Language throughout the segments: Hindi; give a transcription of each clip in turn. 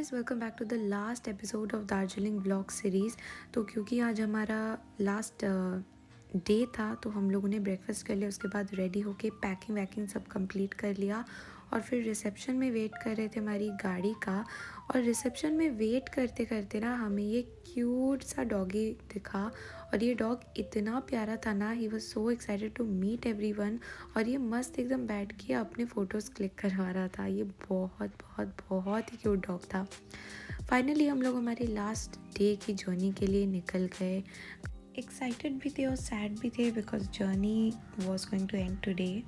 Guys, welcome back to the last episode of Darjeeling blog series. तो क्योंकि आज हमारा लास्ट डे था तो हम लोगों ने ब्रेकफास्ट कर लिया, उसके बाद रेडी होके पैकिंग वैकिंग सब कंप्लीट कर लिया और फिर रिसेप्शन में वेट कर रहे थे हमारी गाड़ी का। और रिसेप्शन में वेट करते करते ना हमें ये क्यूट सा डॉगी दिखा और ये डॉग इतना प्यारा था ना, he was so excited to meet everyone. और ये मस्त एकदम बैठ के अपने फ़ोटोज़ क्लिक करवा रहा था। ये बहुत बहुत बहुत ही क्यूट डॉग था। फाइनली हम लोग हमारी लास्ट डे की जर्नी के लिए निकल गए। एक्साइटेड भी थे और सैड भी थे because journey was going to end today.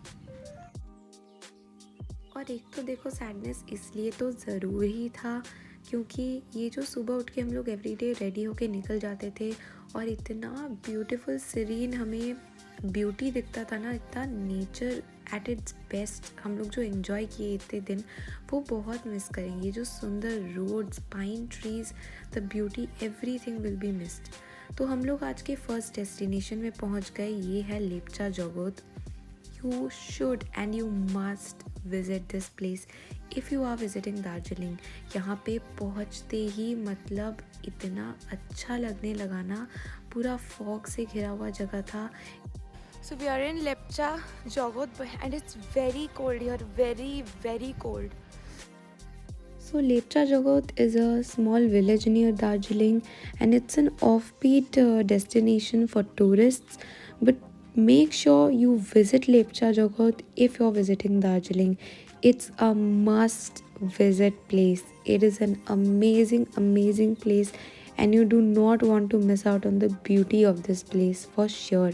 और एक तो देखो, सैडनेस इसलिए तो ज़रूर ही था क्योंकि ये जो सुबह उठ के हम लोग एवरीडे रेडी होके निकल जाते थे और इतना ब्यूटीफुल सीरीन हमें ब्यूटी दिखता था ना, इतना नेचर एट इट्स बेस्ट हम लोग जो एंजॉय किए इतने दिन, वो बहुत मिस करेंगे। ये जो सुंदर roads, pine trees, the beauty, everything will be missed. तो हम लोग आज के फर्स्ट डेस्टिनेशन में पहुंच गए। ये है Lepcha जगोत। You should and you must visit this place if you are visiting Darjeeling. यहाँ पे पहुँचते ही मतलब इतना अच्छा लगने लगा ना, पूरा फॉग से घिरा हुआ जगह था। So we are in Lepcha Jogot and it's very cold here, very very cold. So Lepcha Jogot is a small village near Darjeeling and it's an offbeat destination for tourists, but make sure you visit Lepcha Jogot if you're visiting Darjeeling. It's a must visit place. It is an amazing place and you do not want to miss out on the beauty of this place for sure.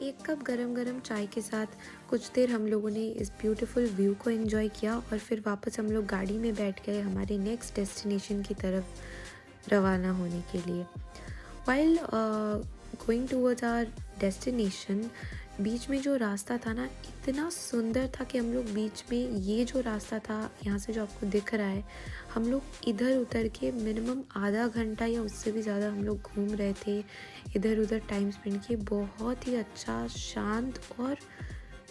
एक कप गरम गरम चाय के साथ कुछ देर हम लोगों ने इस ब्यूटीफुल व्यू को एंजॉय किया और फिर वापस हम लोग गाड़ी में बैठ गए हमारे नेक्स्ट डेस्टिनेशन की तरफ रवाना होने के लिए। While going towards our destination, बीच में जो रास्ता था ना, इतना सुंदर था कि हम लोग बीच में ये जो रास्ता था यहाँ से जो आपको दिख रहा है, हम लोग इधर उधर के मिनिमम आधा घंटा या उससे भी ज़्यादा हम लोग घूम रहे थे, इधर उधर टाइम स्पेंड किए। बहुत ही अच्छा, शांत और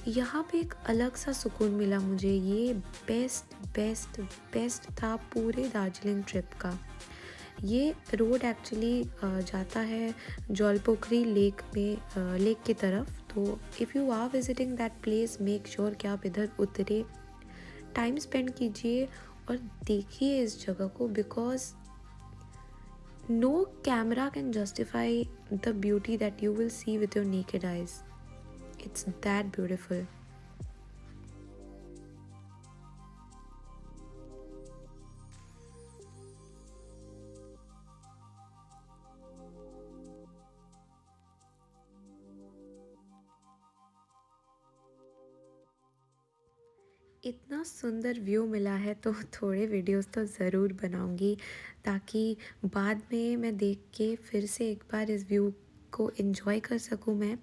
यहाँ पे एक अलग सा सुकून मिला मुझे। ये बेस्ट बेस्ट बेस्ट था पूरे दार्जिलिंग ट्रिप का। ये रोड एक्चुअली जाता है जौलपोखरी लेक में, लेक की तरफ। तो if you are visiting that place, make sure कि आप इधर उतरे, टाइम स्पेंड कीजिए और देखिए इस जगह को, because no camera can justify the beauty that you will see with your naked eyes. It's that beautiful. इतना सुंदर व्यू मिला है तो थोड़े वीडियोस तो ज़रूर बनाऊंगी ताकि बाद में मैं देख के फिर से एक बार इस व्यू को एंजॉय कर सकूं मैं।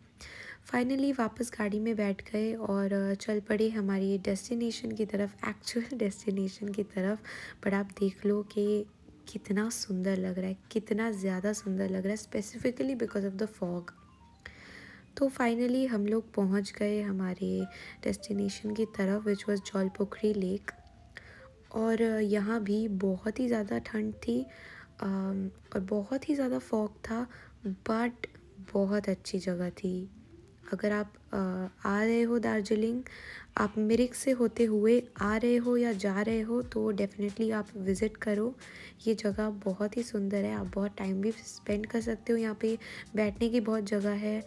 फाइनली वापस गाड़ी में बैठ गए और चल पड़े हमारी डेस्टिनेशन की तरफ, एक्चुअल डेस्टिनेशन की तरफ। पर आप देख लो कि कितना सुंदर लग रहा है, कितना ज़्यादा सुंदर लग रहा है, specifically because of the fog. तो फाइनली हम लोग पहुंच गए हमारे डेस्टिनेशन की तरफ, विच वाज जौलपोखरी लेक। और यहाँ भी बहुत ही ज़्यादा ठंड थी और बहुत ही ज़्यादा फॉग था, बट बहुत अच्छी जगह थी। अगर आप आ रहे हो दार्जिलिंग, आप मिरिक से होते हुए आ रहे हो या जा रहे हो, तो डेफिनेटली आप विज़िट करो। ये जगह बहुत ही सुंदर है, आप बहुत टाइम भी स्पेंड कर सकते हो। यहाँ पे बैठने की बहुत जगह है।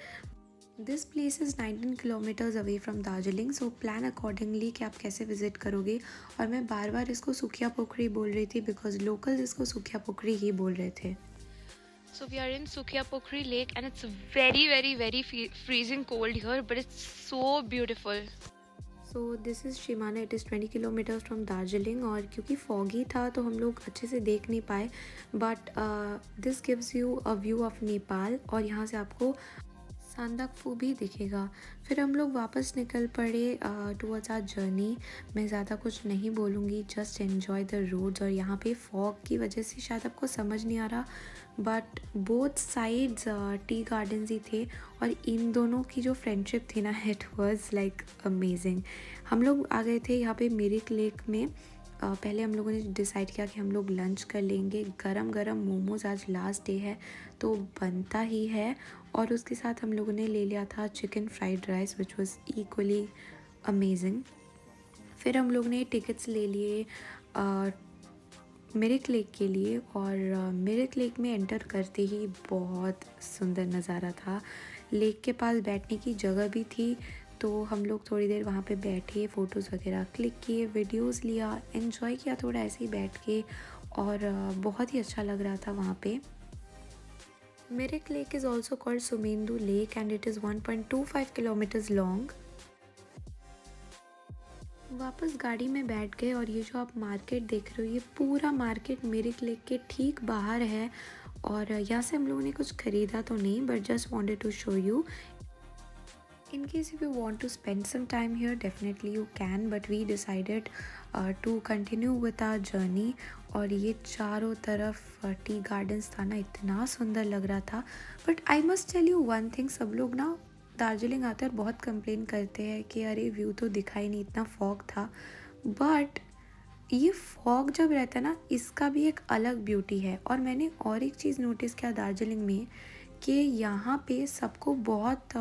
This place is 19 kilometres away from Darjeeling, so plan accordingly कि आप कैसे विज़िट करोगे। और मैं बार बार इसको सुखिया पोखरी बोल रही थी बिकॉज लोकल्स इसको सुखिया पोखरी ही बोल रहे थे। So we are in Sukhia Pokhri Lake and it's very freezing cold here, but it's so beautiful. So this is Simana, it is 20 kilometres from Darjeeling. और क्योंकि फॉगी था तो हम लोग अच्छे से देख नहीं पाए, but this gives you a view of Nepal और यहाँ से आपको सांदकफू भी दिखेगा। फिर हम लोग वापस निकल पड़े टूवर्ड्स आवर जर्नी। मैं ज़्यादा कुछ नहीं बोलूँगी, जस्ट एन्जॉय द रोड्स। और यहाँ पे फॉग की वजह से शायद आपको समझ नहीं आ रहा, but both sides tea gardens ही थे और इन दोनों की जो फ्रेंडशिप थी ना, इट वाज लाइक अमेजिंग। हम लोग आ गए थे यहाँ पे मिरिक लेक में पहले हम लोगों ने डिसाइड किया कि हम लोग लंच कर लेंगे। गरम गरम मोमोज़, आज लास्ट डे है तो बनता ही है। और उसके साथ हम लोगों ने ले लिया था chicken fried rice which was equally amazing. फिर हम लोग ने टिकट्स ले लिए मिरिक लेक के लिए, और मिरिक लेक में एंटर करते ही बहुत सुंदर नज़ारा था। लेक के पास बैठने की जगह भी थी, तो हम लोग थोड़ी देर वहाँ पे बैठे, फ़ोटोज़ वगैरह क्लिक किए, वीडियोस लिया, एंजॉय किया थोड़ा ऐसे ही बैठ के। और बहुत ही अच्छा लग रहा था वहाँ पे। Mirik lake is also called Sumendu lake and it is 1.25 kilometres long. वापस गाड़ी में बैठ गए, और ये जो आप मार्केट देख रहे हो, ये पूरा मार्केट मिरिक लेक के ठीक बाहर है। और यहाँ से हम लोगों ने कुछ ख़रीदा तो नहीं, but just wanted to show you. In case if you want to spend some time here, definitely you can, but we decided to continue with our journey। और ये चारों तरफ टी गार्डन्स था ना, इतना सुंदर लग रहा था। But I must tell you one thing, सब लोग ना दार्जिलिंग आते हैं और बहुत कंप्लेन करते हैं कि अरे व्यू तो दिखाई नहीं, इतना फॉग था। बट ये फॉग जब रहता है ना, इसका भी एक अलग ब्यूटी है। और मैंने और एक चीज़ नोटिस किया दार्जिलिंग में, कि यहाँ पे सबको बहुत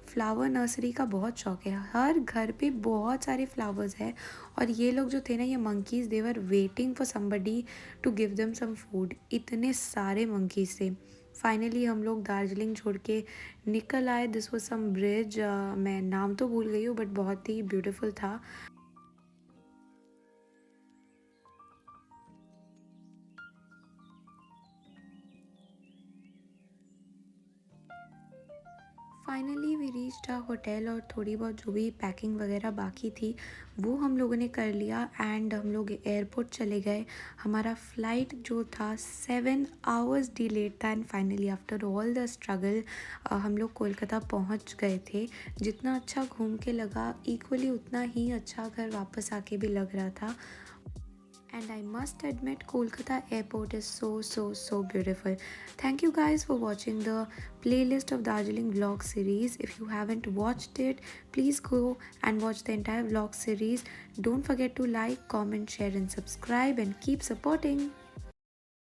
फ्लावर नर्सरी का बहुत शौक है। हर घर पे बहुत सारे फ्लावर्स है। और ये लोग जो थे ना, ये monkeys, they're waiting for somebody to give them some food. इतने सारे मंकीज़ थे। फाइनली हम लोग दार्जिलिंग छोड़ के निकल आए। दिस वाज सम ब्रिज, मैं नाम तो भूल गई हूँ, बट बहुत ही ब्यूटीफुल था। Finally we reached a hotel, और थोड़ी बहुत जो भी पैकिंग वगैरह बाकी थी वो हम लोगों ने कर लिया, एंड हम लोग एयरपोर्ट चले गए। हमारा फ़्लाइट जो था 7 आवर्स डिलेड था, and finally after all the struggle हम लोग कोलकाता पहुंच गए थे। जितना अच्छा घूम के लगा, इक्वली उतना ही अच्छा घर वापस आके भी लग रहा था। And I must admit, Kolkata airport is so beautiful. Thank you guys for watching the playlist of Darjeeling vlog series. If you haven't watched it, please go and watch the entire vlog series. Don't forget to like, comment, share and subscribe, and keep supporting.